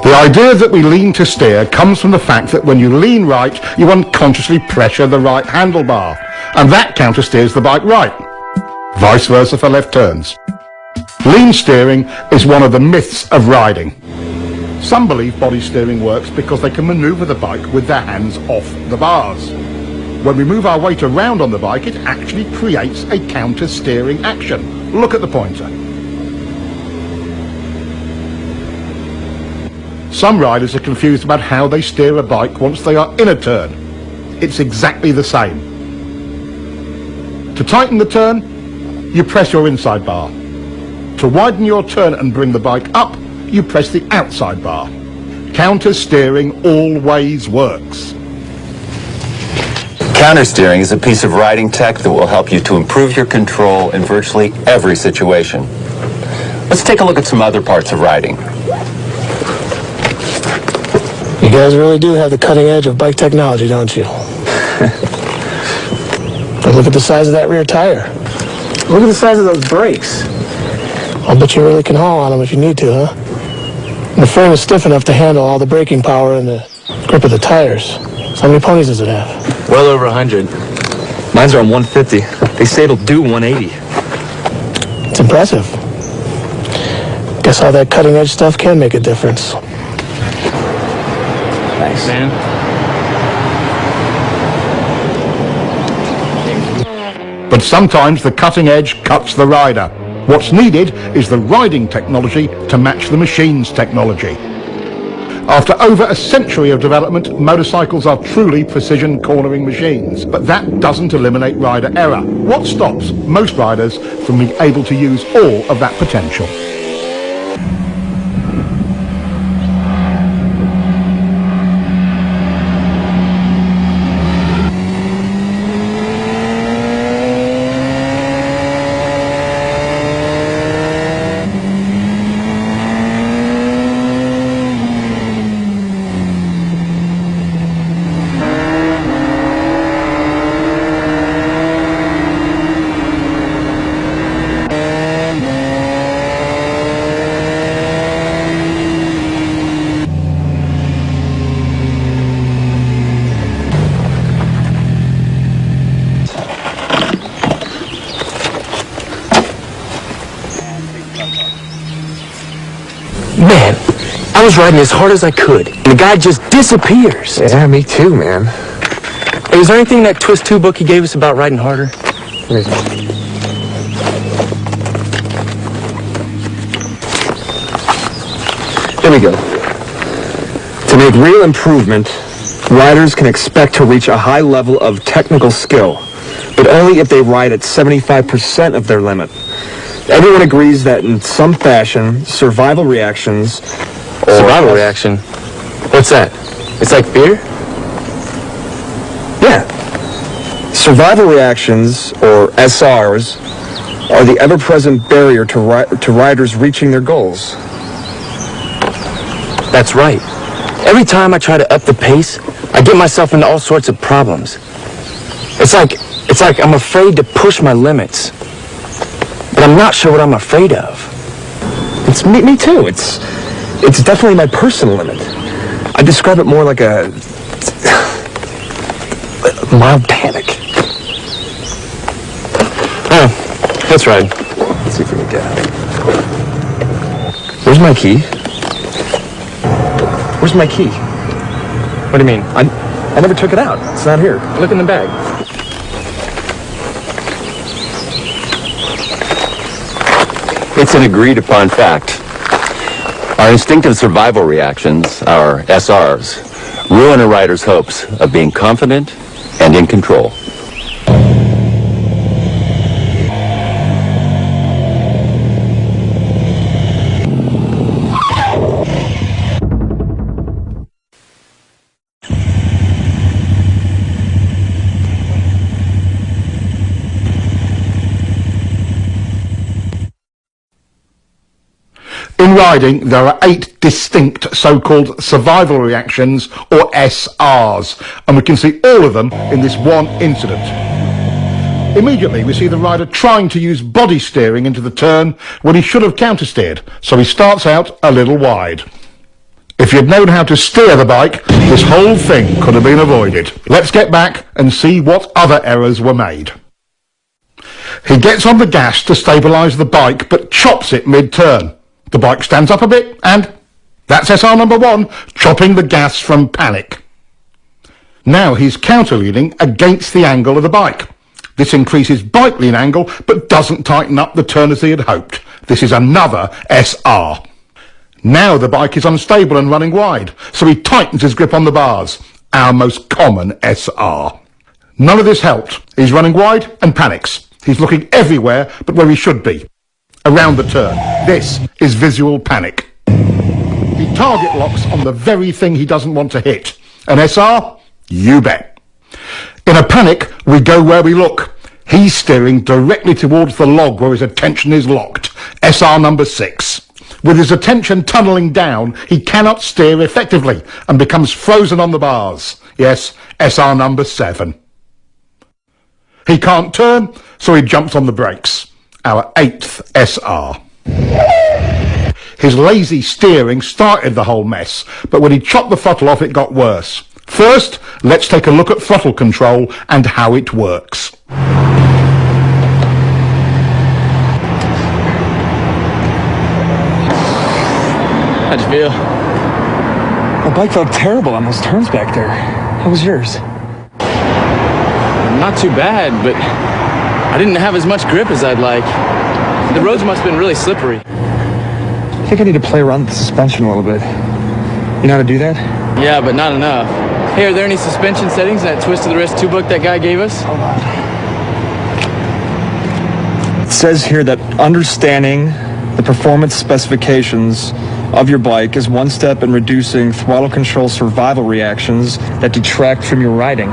The idea that we lean to steer comes from the fact that when you lean right, you unconsciously pressure the right handlebar, and that counter-steers the bike right. Vice versa for left turns. Lean steering is one of the myths of riding. Some believe body steering works because they can maneuver the bike with their hands off the bars. When we move our weight around on the bike, it actually creates a counter-steering action. Look at the pointer. Some riders are confused about how they steer a bike once they are in a turn. It's exactly the same. To tighten the turn, you press your inside bar. To widen your turn and bring the bike up, you press the outside bar. Counter-steering always works. Counter-steering is a piece of riding tech that will help you to improve your control in virtually every situation. Let's take a look at some other parts of riding. You guys really do have the cutting edge of bike technology, don't you? But look at the size of that rear tire. Look at the size of those brakes. I'll bet you really can haul on them if you need to, huh? And the frame is stiff enough to handle all the braking power and the grip of the tires. So how many ponies does it have? Well over 100. Mine's are on 150. They say it'll do 180. It's impressive. Guess all that cutting edge stuff can make a difference. Thanks, man. But sometimes the cutting edge cuts the rider. What's needed is the riding technology to match the machine's technology. After over a century of development, motorcycles are truly precision cornering machines. But that doesn't eliminate rider error. What stops most riders from being able to use all of that potential? Man, I was riding as hard as I could, and the guy just disappears. Yeah, me too, man. Hey, is there anything in that Twist 2 book he gave us about riding harder? Here we go. To make real improvement, riders can expect to reach a high level of technical skill, but only if they ride at 75% of their limit. Everyone agrees that in some fashion, survival reactions... Survival reaction? What's that? It's like fear? Yeah. Survival reactions, or SRs, are the ever-present barrier to riders reaching their goals. That's right. Every time I try to up the pace, I get myself into all sorts of problems. It's like I'm afraid to push my limits. But I'm not sure what I'm afraid of. It's me too. It's definitely my personal limit. I describe it more like a mild panic. Oh, that's right. Let's see if we can get out. Where's my key? Where's my key? What do you mean? I never took it out. It's not here. Look in the bag. It's an agreed-upon fact. Our instinctive survival reactions, our SRs, ruin a rider's hopes of being confident and in control. In riding, there are 8 distinct so-called survival reactions, or SRs, and we can see all of them in this one incident. Immediately, we see the rider trying to use body steering into the turn when he should have counter-steered, so he starts out a little wide. If you'd known how to steer the bike, this whole thing could have been avoided. Let's get back and see what other errors were made. He gets on the gas to stabilise the bike, but chops it mid-turn. The bike stands up a bit, and that's SR number 1, chopping the gas from panic. Now he's counterleaning against the angle of the bike. This increases bike lean angle, but doesn't tighten up the turn as he had hoped. This is another SR. Now the bike is unstable and running wide, so he tightens his grip on the bars. Our most common SR. None of this helped. He's running wide and panics. He's looking everywhere but where he should be. Around the turn. This is visual panic. He target locks on the very thing he doesn't want to hit. An SR? You bet. In a panic, we go where we look. He's steering directly towards the log where his attention is locked. SR number 6. With his attention tunnelling down, he cannot steer effectively and becomes frozen on the bars. Yes, SR number 7. He can't turn, so he jumps on the brakes. Our 8th SR. His lazy steering started the whole mess, but when he chopped the throttle off, it got worse. First, let's take a look at throttle control and how it works. How'd you feel? The bike felt terrible on those turns back there. How was yours? Not too bad, but I didn't have as much grip as I'd like. The roads must have been really slippery. I think I need to play around with the suspension a little bit. You know how to do that? Yeah, but not enough. Hey, are there any suspension settings in that twist of the wrist 2 book that guy gave us? Hold on. It says here that understanding the performance specifications of your bike is one step in reducing throttle control survival reactions that detract from your riding.